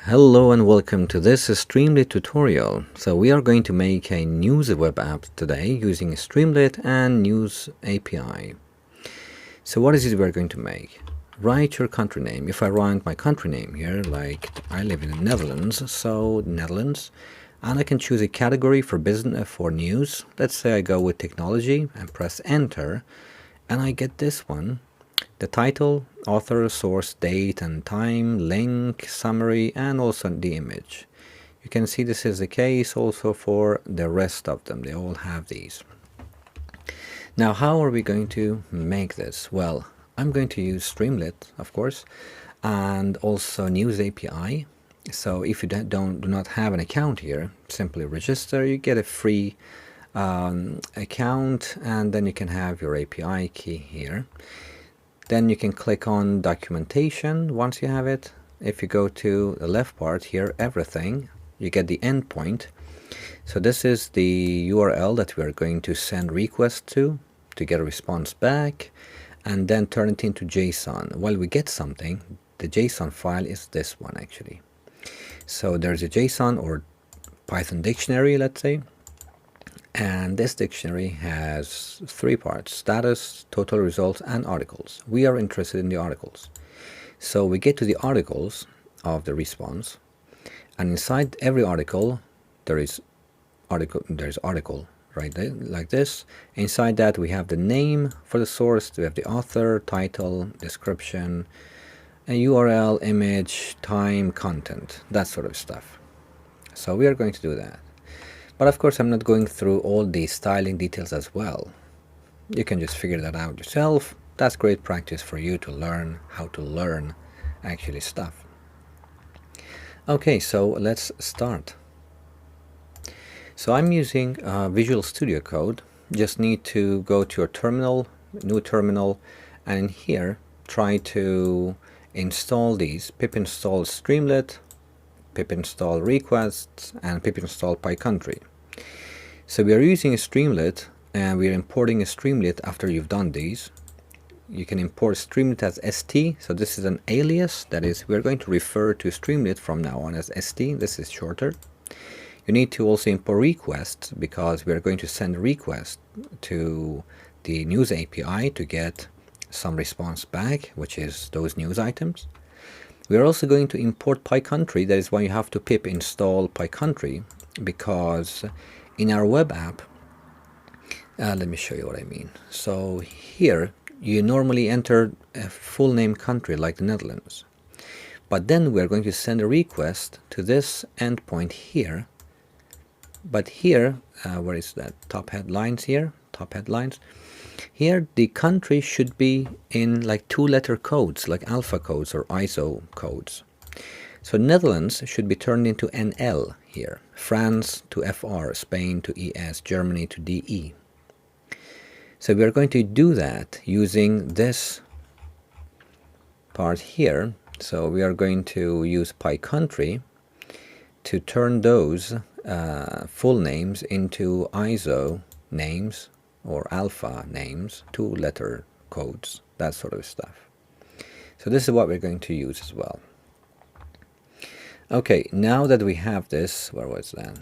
Hello and welcome to this Streamlit tutorial. So we are going to make a news web app today using Streamlit and NewsApi. So what is it we're going to make? Write your country name. If I write my country name here, like I live in the Netherlands, so Netherlands, and I can choose a category for business for news. Let's say I go with technology and press enter, and I get this one. The title, author, source, date and time, link, summary, and also the image. You can see this is the case also for the rest of them. They all have these. Now, how are we going to make this? Well, I'm going to use Streamlit, of course, and also NewsApi. So if you do not have an account here, simply register. You get a free account, and then you can have your API key here. Then you can click on documentation once you have it. If you go to the left part here, everything, you get the endpoint. So this is the URL that we are going to send request to get a response back, and then turn it into JSON. While we get something, the JSON file is this one actually. So there's a JSON or Python dictionary, let's say. And this dictionary has three parts: status, total results, and articles. We are interested in the articles. So we get to the articles of the response, and inside every article there is article right there, like this. Inside that we have the name for the source, we have the author, title, description, a URL, image, time, content, that sort of stuff. So we are going to do that. But of course I'm not going through all the styling details as well. You can just figure that out yourself. That's great practice for you to learn how to learn actually stuff. Okay, so let's start. So I'm using Visual Studio Code. Just need to go to your terminal, new terminal, and in here try to install these: pip install Streamlit, pip install requests, and pip install Pycountry. So we are using a Streamlit, and we are importing a Streamlit after you've done these. You can import Streamlit as st, so this is an alias, that is, we are going to refer to Streamlit from now on as st, this is shorter. You need to also import requests, because we are going to send requests to the NewsApi to get some response back, which is those news items. We are also going to import Pycountry. That is why you have to pip install Pycountry, because in our web app, let me show you what I mean. So here you normally enter a full name country like the Netherlands, but then we're going to send a request to this endpoint here. But here, where is that? Top headlines here, top headlines. Here the country should be in like 2-letter codes, like alpha codes or ISO codes. So Netherlands should be turned into NL here, France to FR, Spain to ES, Germany to DE. So we are going to do that using this part here. So we are going to use Pycountry to turn those full names into ISO names or alpha names, 2-letter codes, that sort of stuff. So this is what we're going to use as well. Okay, now that we have this, where was that?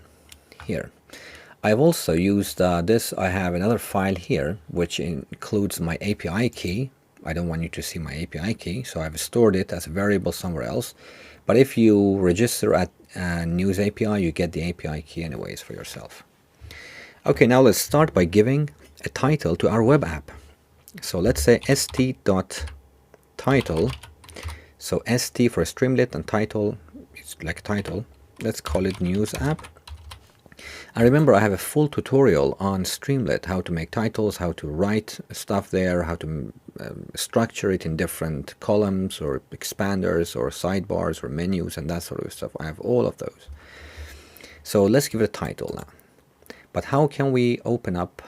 Here. I've also used this. I have another file here which includes my API key. I don't want you to see my API key, so I've stored it as a variable somewhere else. But if you register at NewsApi, you get the API key anyways for yourself. Okay, now let's start by giving a title to our web app. So let's say st.title. So st for Streamlit and title, it's like title. Let's call it news app. And remember, I have a full tutorial on Streamlit, how to make titles, how to write stuff there, how to structure it in different columns or expanders or sidebars or menus and that sort of stuff. I have all of those. So let's give it a title now. But how can we open up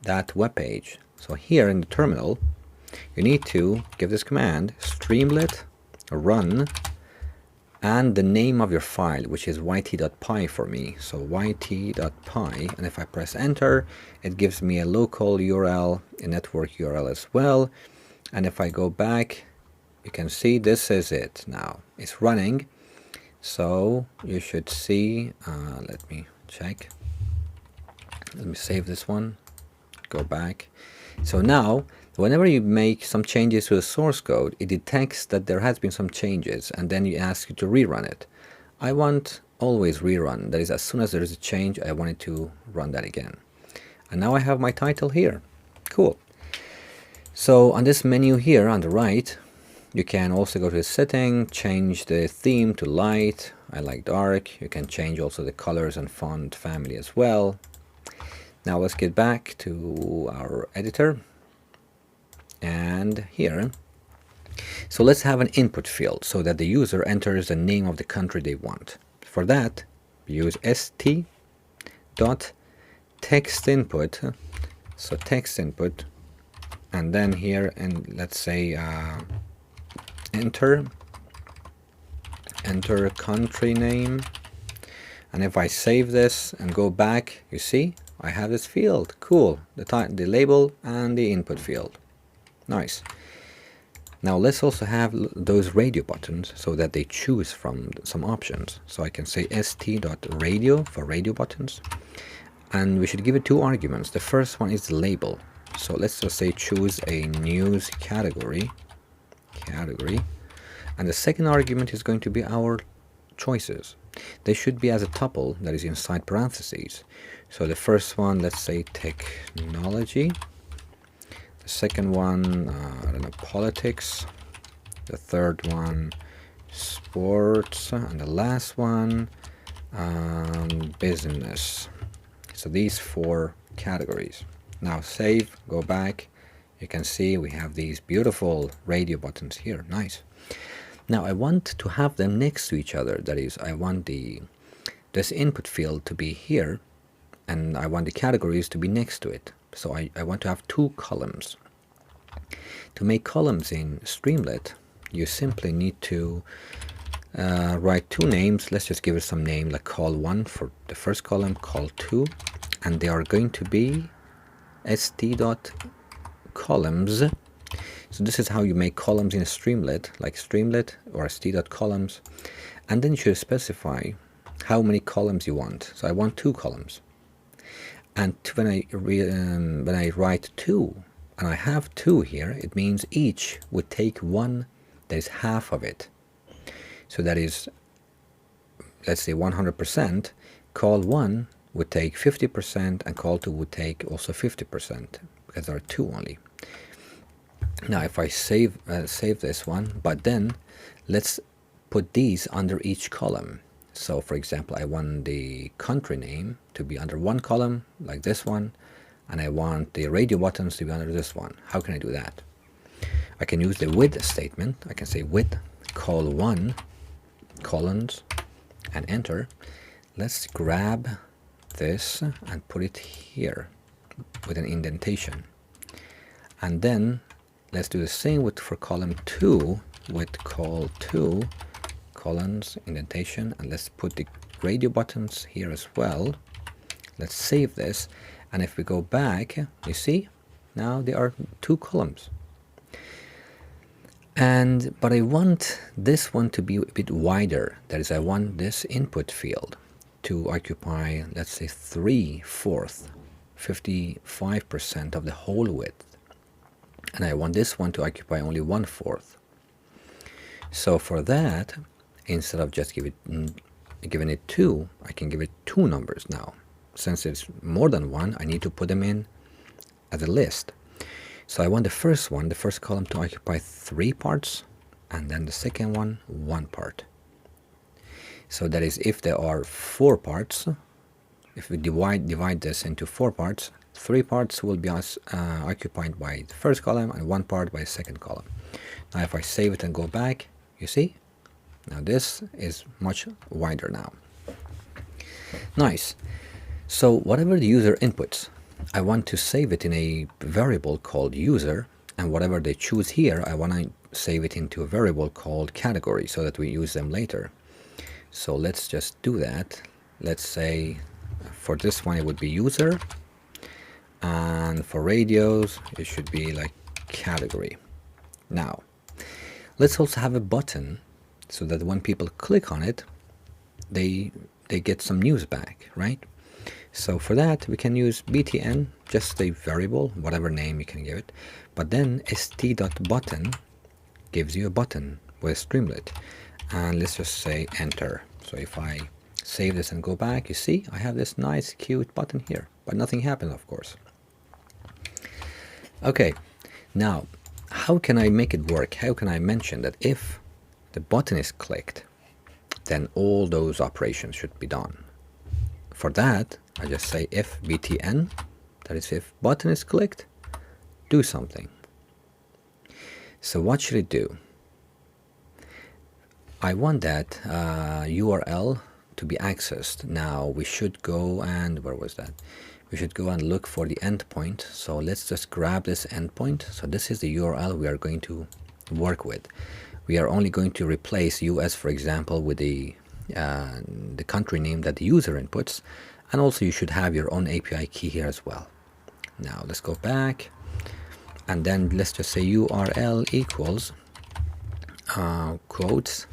that web page? So here in the terminal, you need to give this command: Streamlit run, and the name of your file, which is yt.py for me. So yt.py, and if I press enter, it gives me a local URL, a network URL as well. And if I go back, you can see this is it now. It's running. So you should see, let me check. Let me save this one, go back. So now, whenever you make some changes to the source code, it detects that there has been some changes, and then you ask you to rerun it. I want always rerun. That is, as soon as there is a change, I want it to run that again. And now I have my title here. Cool. So on this menu here on the right, you can also go to the setting, change the theme to light. I like dark. You can change also the colors and font family as well. Now let's get back to our editor. And here, so let's have an input field so that the user enters the name of the country they want. For that, use st.textInput, so text input, and then here, and let's say enter country name. And if I save this and go back, you see I have this field. Cool, the label and the input field. Nice. Now let's also have those radio buttons so that they choose from some options. So I can say st.radio for radio buttons, and we should give it 2 arguments. The first one is the label. So let's just say choose a news category, and the second argument is going to be our choices. They should be as a tuple that is inside parentheses. So the first one, let's say technology. The second one, I don't know, politics. The third one, sports. And the last one, business. So these 4 categories. Now save, go back. You can see we have these beautiful radio buttons here. Nice. Now I want to have them next to each other. That is, I want this input field to be here, and I want the categories to be next to it. So I want to have 2 columns. To make columns in Streamlit, you simply need to write 2 names. Let's just give it some name, like call1 for the first column, call2, and they are going to be st.columns. So this is how you make columns in a Streamlit, like Streamlit or st.columns, and then you should specify how many columns you want. So I want 2 columns, and when I write 2, and I have 2 here, it means each would take 1 that is half of it. So that is, let's say 100%, call1 would take 50%, and call2 would take also 50%, because there are 2 only. Now if I save this one, but then let's put these under each column. So for example, I want the country name to be under 1 column, like this one, and I want the radio buttons to be under this one. How can I do that? I can use the with statement. I can say with call1 colons and enter. Let's grab this and put it here with an indentation, and then let's do the same for column 2 with call2 colons indentation, and let's put the radio buttons here as well. Let's save this, and if we go back, you see now there are 2 columns. But I want this one to be a bit wider. That is, I want this input field to occupy, let's say 3/4, 55% of the whole width. And I want this one to occupy only 1/4. So for that, instead of just giving it 2, I can give it 2 numbers now. Since it's more than 1, I need to put them in as a list. So I want the first one, the first column, to occupy 3 parts, and then the second one, 1 part. So that is, if there are 4 parts, if we divide this into 4 parts, 3 parts will be occupied by the first column and 1 part by the second column. Now if I save it and go back, you see, now this is much wider now. Nice. So whatever the user inputs, I want to save it in a variable called user, and whatever they choose here, I want to save it into a variable called category so that we use them later. So let's just do that. Let's say for this one it would be user, and for radios it should be like category. Now let's also have a button so that when people click on it, they get some news back, right? So for that, we can use btn, just a variable, whatever name you can give it. But then st.button gives you a button with Streamlit. And let's just say enter. So if I save this and go back, you see I have this nice cute button here, but nothing happened, of course. Okay, now how can I make it work? How can I mention that if the button is clicked, then all those operations should be done? For that, I just say if btn, that is if button is clicked, do something. So what should it do? I want that URL to be accessed. Now we should go and, where was that? We should go and look for the endpoint. So let's just grab this endpoint. So this is the URL we are going to work with. We are only going to replace US, for example, with the country name that the user inputs. And also you should have your own API key here as well. Now let's go back. And then let's just say URL equals quotes.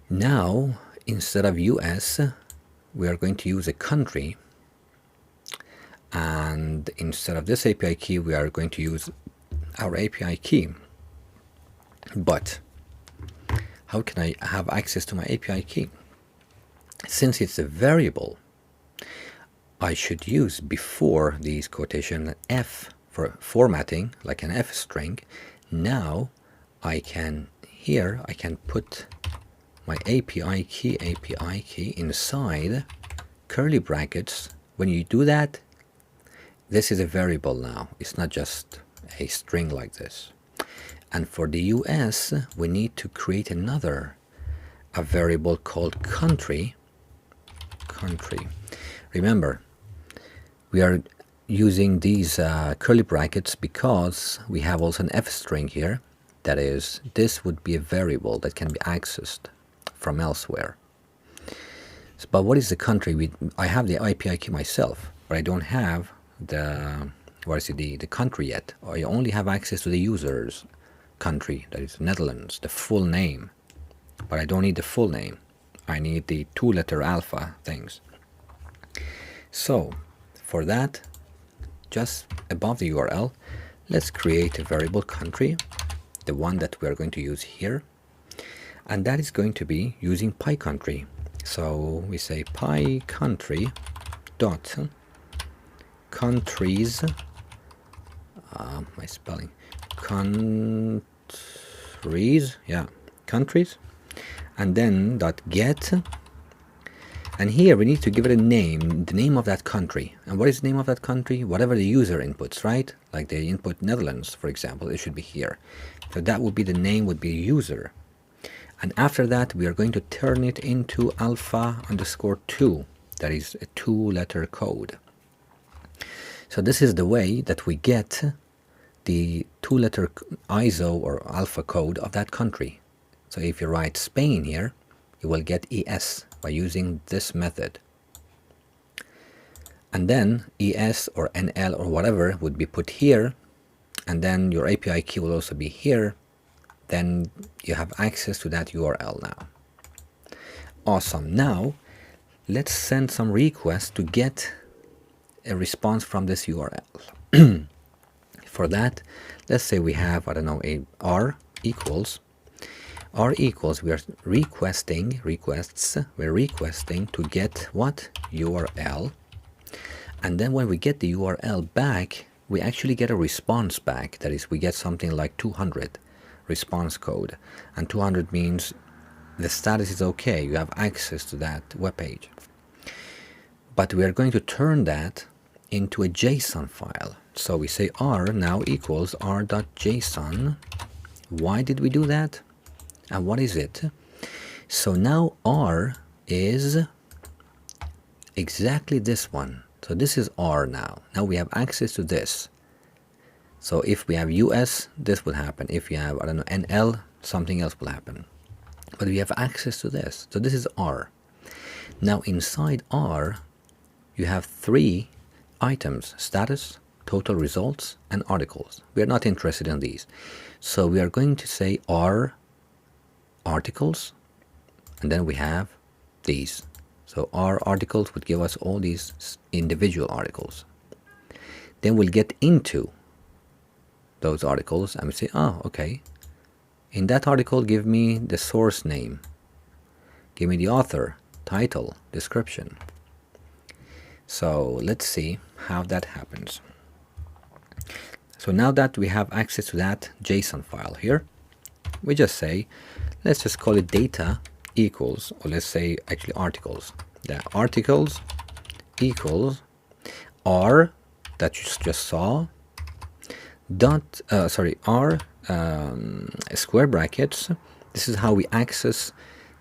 Now, instead of US, we are going to use a country. And instead of this API key, we are going to use our API key. But how can I have access to my API key? Since it's a variable, I should use before these quotation an F for formatting, like an F string. Now I can put my API key inside curly brackets. When you do that, this is a variable now. It's not just a string like this. And for the US, we need to create a variable called country. Remember, we are using these curly brackets because we have also an F string here. That is, this would be a variable that can be accessed from elsewhere. But what is the country? I have the API key myself, but I don't have the country yet. I only have access to the user's country, that is Netherlands, the full name. But I don't need the full name. I need the 2-letter alpha things. So for that, just above the URL, let's create a variable country, the one that we are going to use here. And that is going to be using Pycountry. So we say Pycountry dot countries, my spelling, countries, and then dot get. And here we need to give it a name, the name of that country. And what is the name of that country? Whatever the user inputs, right? Like they input Netherlands, for example, it should be here. So that would be the name, would be user. And after that, we are going to turn it into alpha_2. That is a 2-letter code. So this is the way that we get the 2-letter ISO or alpha code of that country. So if you write Spain here, you will get ES by using this method. And then ES or NL or whatever would be put here. And then your API key will also be here. Then you have access to that URL now. Awesome. Now let's send some requests to get a response from this URL. For that, let's say we have, I don't know, a R equals, we are requesting to get what? URL. And then when we get the URL back, we actually get a response back. That is, we get something like 200 response code. And 200 means the status is okay. You have access to that web page. But we are going to turn that into a JSON file. So we say R now equals r.json. Why did we do that? And what is it? So now R is exactly this one. So this is R now. Now we have access to this. So if we have US, this would happen. If you have, I don't know, NL, something else will happen. But we have access to this. So this is R. Now inside R, you have 3 items: status, total results, and articles. We are not interested in these. So we are going to say R articles, and then we have these. So our articles would give us all these individual articles. Then we'll get into those articles and we say, oh, okay, in that article give me the source name, give me the author, title, description. So let's see how that happens. So now that we have access to that JSON file here, we just say, let's just call it data equals, or let's say actually articles. The articles equals R that you just saw dot R square brackets. This is how we access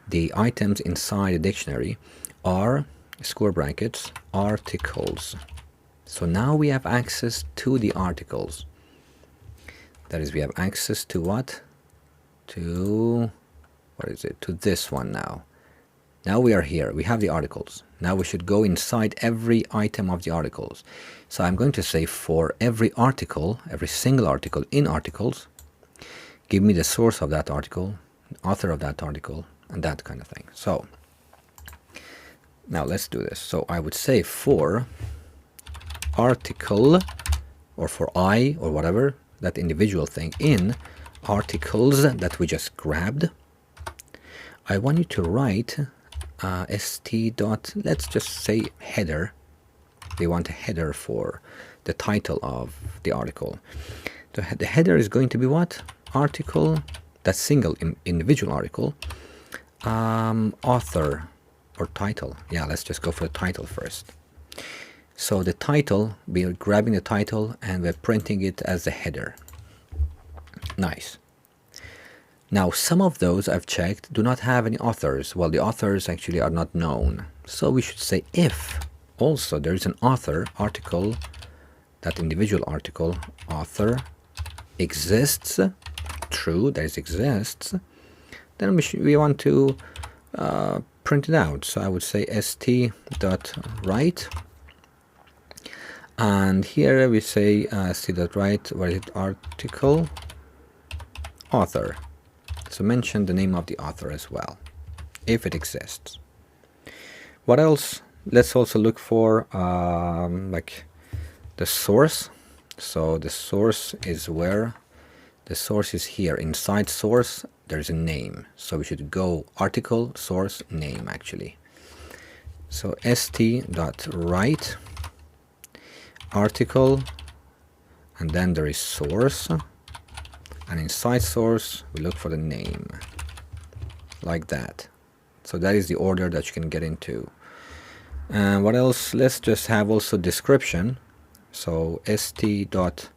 the items inside a dictionary. R square brackets articles. So now we have access to the articles. That is, we have access to what? To, what is it? To this one now. Now we are here. We have the articles. Now we should go inside every item of the articles. So I'm going to say for every article, every single article in articles, give me the source of that article, author of that article, and that kind of thing. So now let's do this. So I would say for article, or for I, or whatever, that individual thing in articles that we just grabbed, I want you to write st dot, let's just say header. They want a header for the title of the article. The header is going to be what? Article, that single individual article, author or title. Yeah, let's just go for the title first. So the title, we are grabbing the title and we're printing it as a header. Nice. Now some of those I've checked do not have any authors. Well, the authors actually are not known. So we should say if also there is an author, article, that individual article, author exists, true, there exists, then we want to print it out. So I would say st.write, and here we say st.write, where is it, article, author. So mention the name of the author as well, if it exists. What else? Let's also look for like the source. So the source is where? The source is here. Inside source, there's a name. So we should go article, source, name actually. So st.write, article, and then there is source. And inside source, we look for the name, like that. So that is the order that you can get into. And what else? Let's just have also description. So st.write,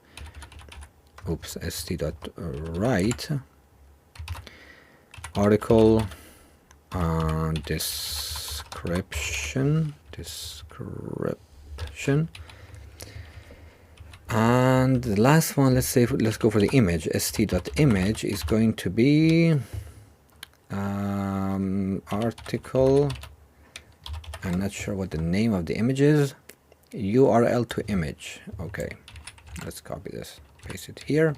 article, description, and the last one, let's say, let's go for the image. st.image is going to be article, I'm not sure what the name of the image is, URL to image. Okay, let's copy this, paste it here.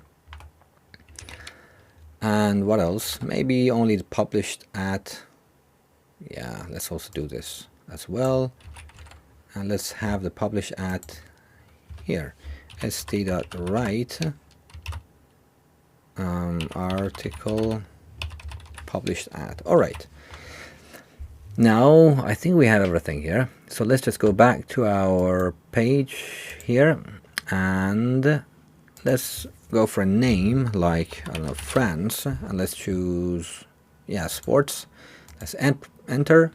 And what else? Maybe only the published at, yeah, let's also do this as well. And let's have the published at here, st.write, article, published at. All right. Now I think we have everything here. So let's just go back to our page here and let's go for a name like, I don't know, France, and let's choose, yeah, sports. Let's enter,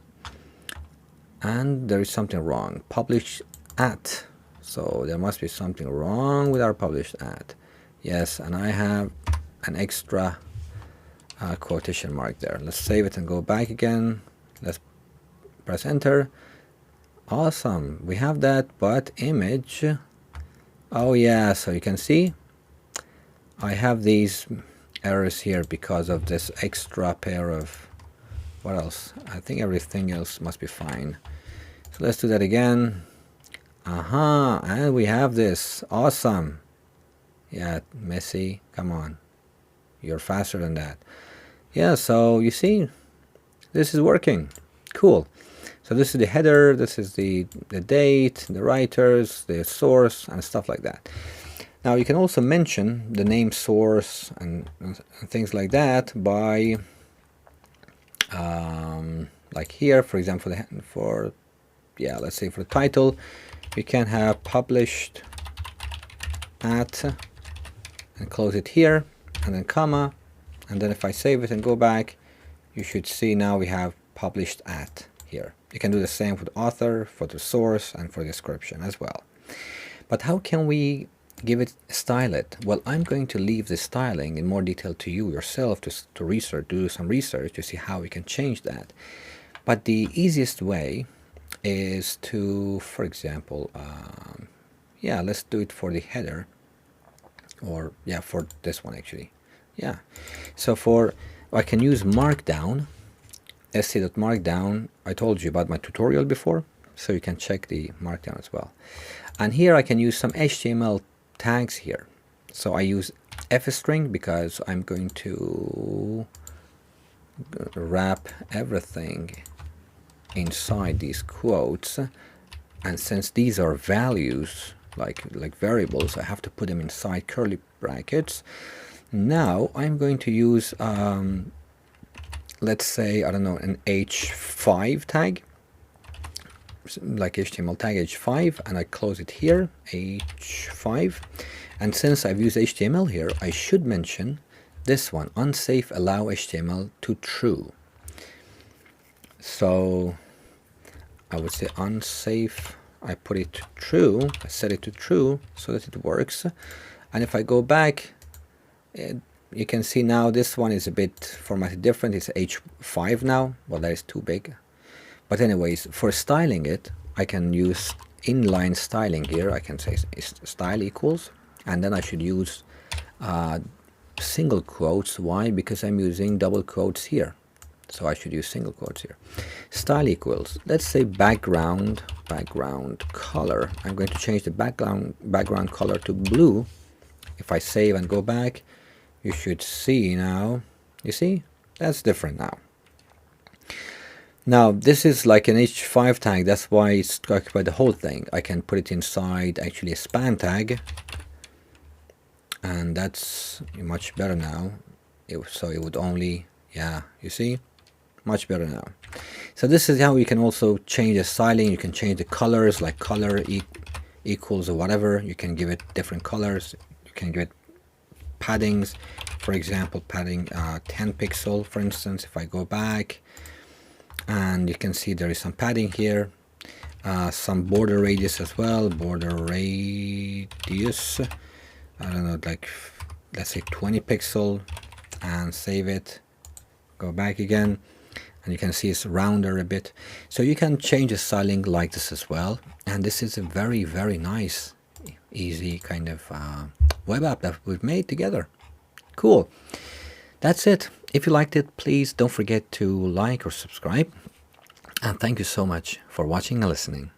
and there is something wrong. Published at. So there must be something wrong with our published at. Yes, and I have an extra quotation mark there. Let's save it and go back again. Let's press enter. Awesome, we have that, but image, oh yeah, so you can see I have these errors here because of this extra pair of, what else? I think everything else must be fine. So let's do that again. And we have this. Awesome. Yeah, Messi, come on, you're faster than that. Yeah, so you see, this is working. Cool. So this is the header, this is the date, the writers, the source, and stuff like that. Now you can also mention the name source and things like that by like here, for example, let's say for the title, you can have published at and close it here, and then comma, and then if I save it and go back, you should see now we have published at here. You can do the same for the author, for the source, and for the description as well. But how can we style it? Well, I'm going to leave the styling in more detail to you yourself to do some research to see how we can change that. But the easiest way is to, for example, let's do it for the header, or for this one actually. So I can use Markdown, sc.markdown. I told you about my tutorial before, so you can check the Markdown as well. And here I can use some HTML tags here. So I use f-string because I'm going to wrap everything inside these quotes, and since these are values, like variables, I have to put them inside curly brackets. Now I'm going to use let's say, I don't know, an h5 tag, like HTML tag h5, and I close it here, h5. And since I've used HTML here, I should mention this one, unsafe allow HTML to true. So I would say unsafe, I put it to true, I set it to true so that it works. And if I go back, you can see now this one is a bit formatted different. It's h5 now. Well, that is too big. But anyways, for styling it, I can use inline styling here. I can say style equals, and then I should use single quotes. Why? Because I'm using double quotes here. So I should use single quotes here. Style equals, let's say background color. I'm going to change the background color to blue. If I save and go back, you should see now, you see, that's different now. Now this is like an h5 tag, that's why it's occupied the whole thing. I can put it inside actually a span tag, and that's much better now. So it would only, you see, much better now. So this is how you can also change the styling. You can change the colors, like color equals or whatever. You can give it different colors. You can give it paddings, for example, padding 10 pixel, for instance. If I go back, and you can see there is some padding here, some border radius as well, border radius, I don't know, like let's say 20 pixel, and save it, go back again, and you can see it's rounder a bit. So you can change the styling like this as well, and this is a very, very nice, easy kind of web app that we've made together. Cool. That's it. If you liked it, please don't forget to like or subscribe, and thank you so much for watching and listening.